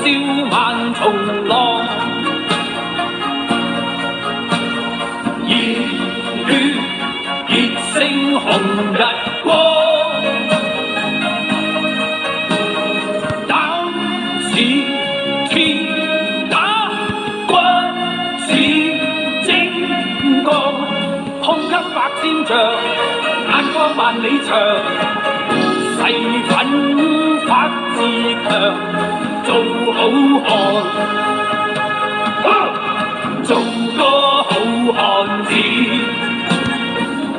笑萬重浪，熱血熱星紅日光，膽似鐵打，骨似精鋼，胸襟百千丈，眼光萬里長，誓奮發自強，做好漢，做個好漢子，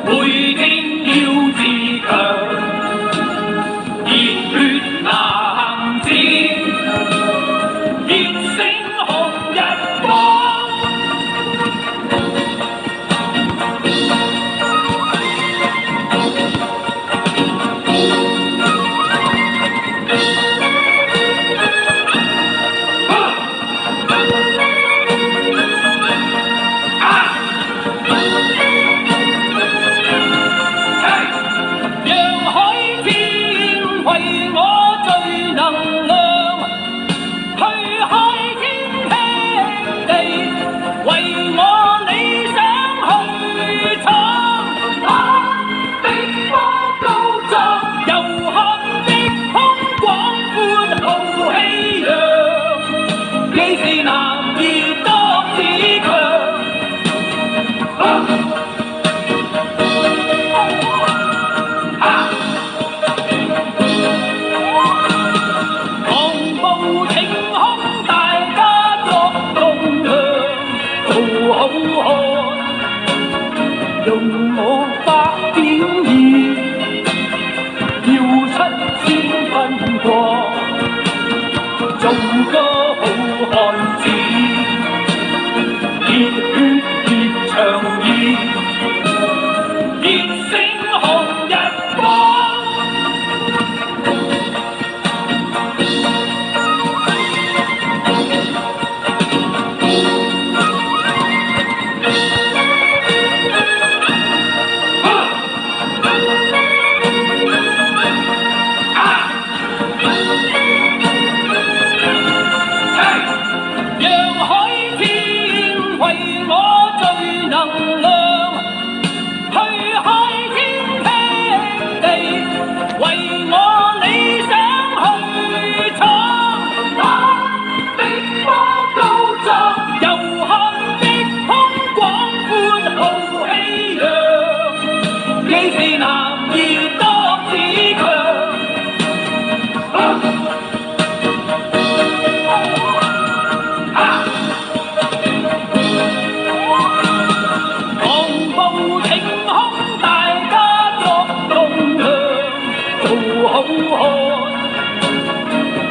每天要自強，熱血男子，熱星紅日光。用我百點意，要7000分過，做個好漢子，熱血熱腸意，熱星紅日光。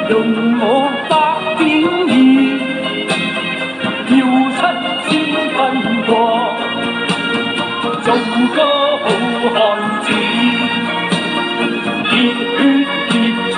用我百點意，要7000分過，做個好漢子，熱血熱腸。